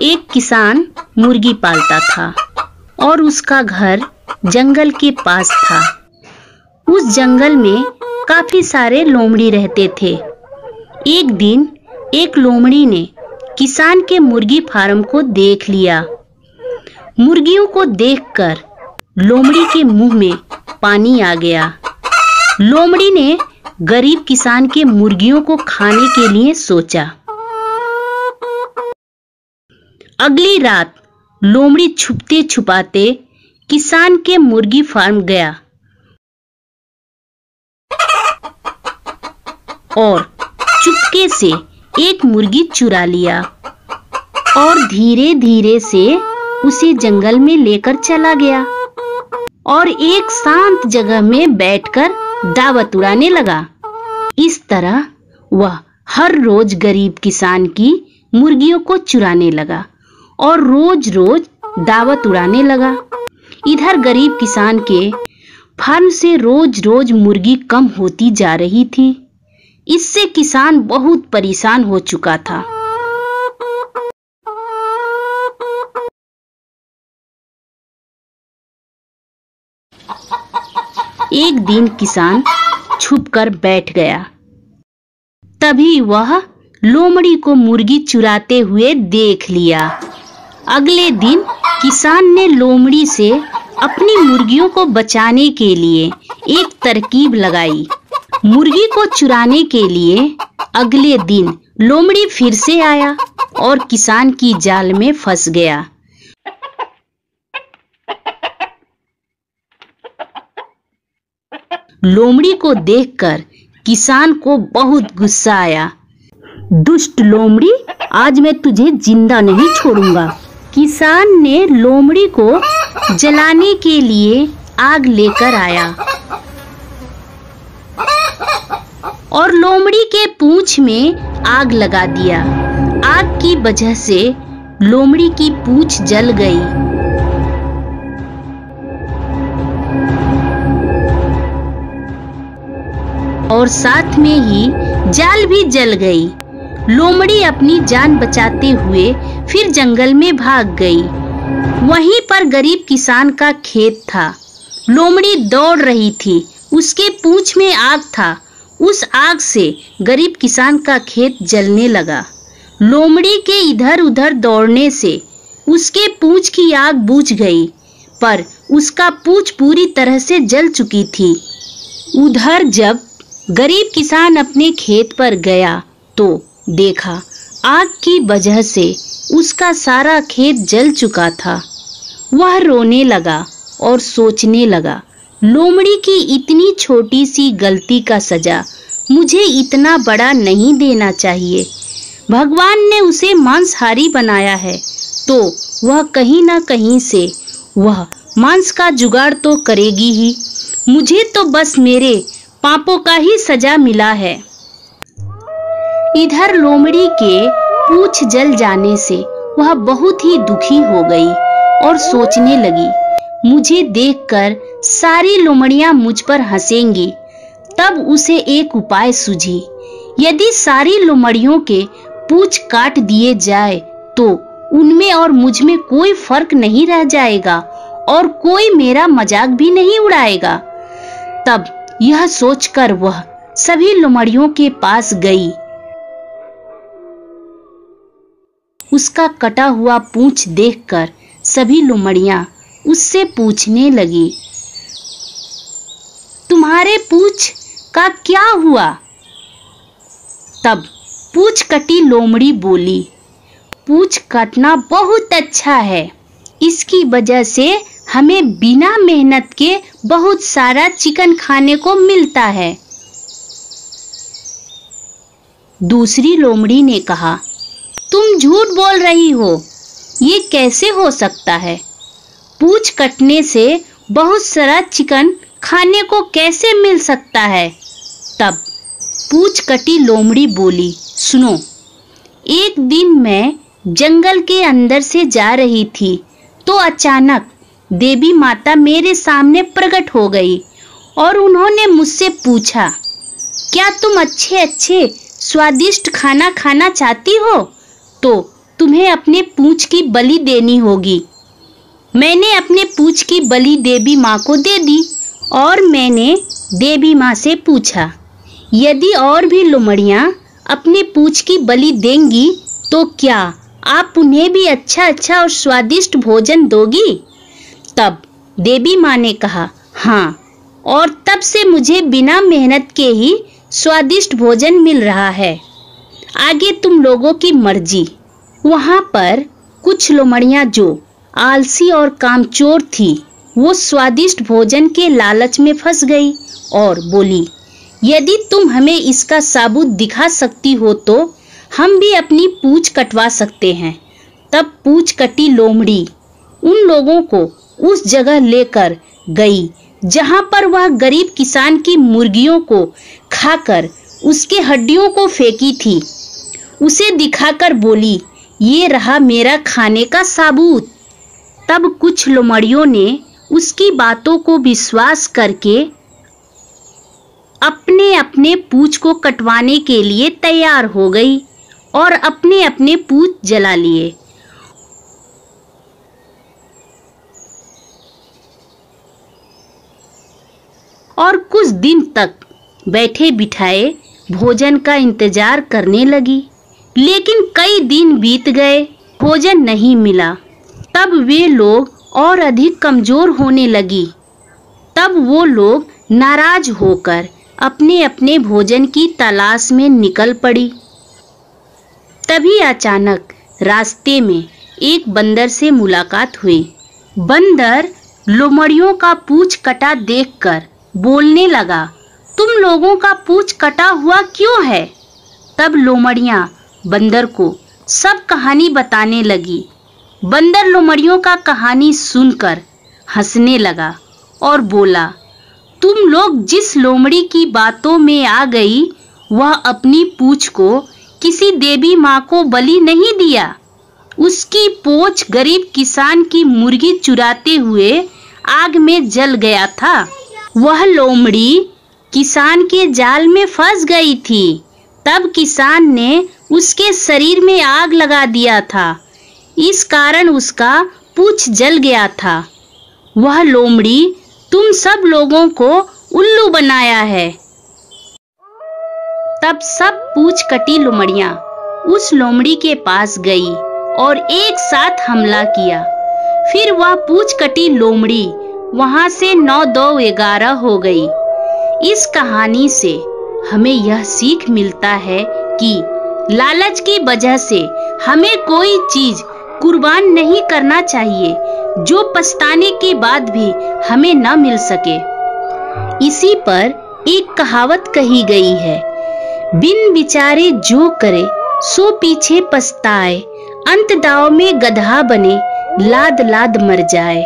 एक किसान मुर्गी पालता था और उसका घर जंगल के पास था। उस जंगल में काफी सारे लोमड़ी रहते थे। एक दिन एक लोमड़ी ने किसान के मुर्गी फार्म को देख लिया। मुर्गियों को देखकर लोमड़ी के मुंह में पानी आ गया। लोमड़ी ने गरीब किसान के मुर्गियों को खाने के लिए सोचा। अगली रात लोमड़ी छुपते छुपाते किसान के मुर्गी फार्म गया और चुपके से एक मुर्गी चुरा लिया और धीरे धीरे से उसे जंगल में लेकर चला गया और एक शांत जगह में बैठकर दावत उड़ाने लगा। इस तरह वह हर रोज गरीब किसान की मुर्गियों को चुराने लगा और रोज रोज दावत उड़ाने लगा। इधर गरीब किसान के फार्म से रोज रोज मुर्गी कम होती जा रही थी। इससे किसान बहुत परेशान हो चुका था। एक दिन किसान छुपकर बैठ गया। तभी वह लोमड़ी को मुर्गी चुराते हुए देख लिया। अगले दिन किसान ने लोमड़ी से अपनी मुर्गियों को बचाने के लिए एक तरकीब लगाई। मुर्गी को चुराने के लिए अगले दिन लोमड़ी फिर से आया और किसान की जाल में फंस गया। लोमड़ी को देखकर किसान को बहुत गुस्सा आया। दुष्ट लोमड़ी, आज मैं तुझे जिंदा नहीं छोड़ूंगा। किसान ने लोमड़ी को जलाने के लिए आग लेकर आया और लोमड़ी के पूंछ में आग लगा दिया। आग की वजह से लोमड़ी की पूंछ जल गई और साथ में ही जाल भी जल गई। लोमड़ी अपनी जान बचाते हुए फिर जंगल में भाग गई। वहीं पर गरीब किसान का खेत था। लोमड़ी दौड़ रही थी, उसके पूंछ में आग था। उस आग से गरीब किसान का खेत जलने लगा। लोमड़ी के इधर उधर दौड़ने से उसके पूंछ की आग बुझ गई, पर उसका पूंछ पूरी तरह से जल चुकी थी। उधर जब गरीब किसान अपने खेत पर गया तो देखा आग की वजह से उसका सारा खेत जल चुका था। वह रोने लगा और सोचने लगा, लोमड़ी की इतनी छोटी सी गलती का सजा मुझे इतना बड़ा नहीं देना चाहिए। भगवान ने उसे मांसाहारी बनाया है तो वह कहीं ना कहीं से वह मांस का जुगाड़ तो करेगी ही। मुझे तो बस मेरे पापों का ही सजा मिला है। इधर लोमड़ी के पूंछ जल जाने से वह बहुत ही दुखी हो गई और सोचने लगी, मुझे देखकर सारी लोमड़ियां मुझ पर हंसेंगी। तब उसे एक उपाय सूझी, यदि सारी लोमड़ियों के पूंछ काट दिए जाए तो उनमें और मुझ में कोई फर्क नहीं रह जाएगा और कोई मेरा मजाक भी नहीं उड़ाएगा। तब यह सोचकर वह सभी लोमड़ियों के पास गई। उसका कटा हुआ पूंछ देखकर सभी लोमड़ियां उससे पूछने लगी, तुम्हारे पूंछ का क्या हुआ? तब पूंछ कटी लोमड़ी बोली, पूंछ काटना बहुत अच्छा है। इसकी वजह से हमें बिना मेहनत के बहुत सारा चिकन खाने को मिलता है। दूसरी लोमड़ी ने कहा, तुम झूठ बोल रही हो, ये कैसे हो सकता है? पूंछ कटने से बहुत सारा चिकन खाने को कैसे मिल सकता है? तब पूंछ कटी लोमड़ी बोली, सुनो, एक दिन मैं जंगल के अंदर से जा रही थी तो अचानक देवी माता मेरे सामने प्रकट हो गई और उन्होंने मुझसे पूछा, क्या तुम अच्छे अच्छे स्वादिष्ट खाना खाना चाहती हो तो तुम्हें तुम्हें अपने पूंछ की बलि देनी होगी। मैंने अपने पूंछ की बलि देवी माँ को दे दी और मैंने देवी माँ से पूछा, यदि और भी लोमड़ियाँ अपने पूंछ की बलि देंगी तो क्या आप उन्हें भी अच्छा अच्छा और स्वादिष्ट भोजन दोगी? तब देवी माँ ने कहा, हाँ, और तब से मुझे बिना मेहनत के ही स्वादिष्ट भोजन मिल रहा है। आगे तुम लोगों की मर्जी। वहाँ पर कुछ लोमड़ियाँ जो आलसी और कामचोर थी, वो स्वादिष्ट भोजन के लालच में फंस गई और बोली, यदि तुम हमें इसका साबूत दिखा सकती हो तो हम भी अपनी पूंछ कटवा सकते हैं। तब पूंछ कटी लोमड़ी उन लोगों को उस जगह लेकर गई जहां पर वह गरीब किसान की मुर्गियों को खाकर उसके हड्डियों को फेंकी थी। उसे दिखाकर बोली, ये रहा मेरा खाने का साबूत। तब कुछ लोमड़ियों ने उसकी बातों को विश्वास करके अपने अपने पूंछ को कटवाने के लिए तैयार हो गई और अपने अपने पूंछ जला लिए। और कुछ दिन तक बैठे बिठाए भोजन का इंतजार करने लगी, लेकिन कई दिन बीत गए, भोजन नहीं मिला। तब वे लोग और अधिक कमजोर होने लगी। तब वो लोग नाराज होकर अपने अपने भोजन की तलाश में निकल पड़ी। तभी अचानक रास्ते में एक बंदर से मुलाकात हुई। बंदर लोमड़ियों का पूंछ कटा देखकर बोलने लगा, तुम लोगों का पूंछ कटा हुआ क्यों है? तब लोमड़ियां बंदर को सब कहानी बताने लगी। बंदर लोमड़ियों का कहानी सुनकर हंसने लगा और बोला, तुम लोग जिस लोमड़ी की बातों में आ गई, वह अपनी पूंछ को किसी देवी माँ को बलि नहीं दिया। उसकी पूंछ गरीब किसान की मुर्गी चुराते हुए आग में जल गया था। वह लोमड़ी किसान के जाल में फंस गई थी। तब किसान ने उसके शरीर में आग लगा दिया था। इस कारण उसका पूंछ जल गया था। वह लोमड़ी तुम सब लोगों को उल्लू बनाया है। तब सब पूंछ कटी लोमड़ियां उस लोमड़ी के पास गई और एक साथ हमला किया। फिर वह पूंछ कटी लोमड़ी वहां से 9-2-11 हो गई। इस कहानी से हमें यह सीख मिलता है कि लालच की वजह से हमें कोई चीज कुर्बान नहीं करना चाहिए जो पछताने के बाद भी हमें न मिल सके। इसी पर एक कहावत कही गई है, बिन विचारे जो करे सो पीछे पछताए, अंत दाव में गधा बने लाद लाद मर जाए।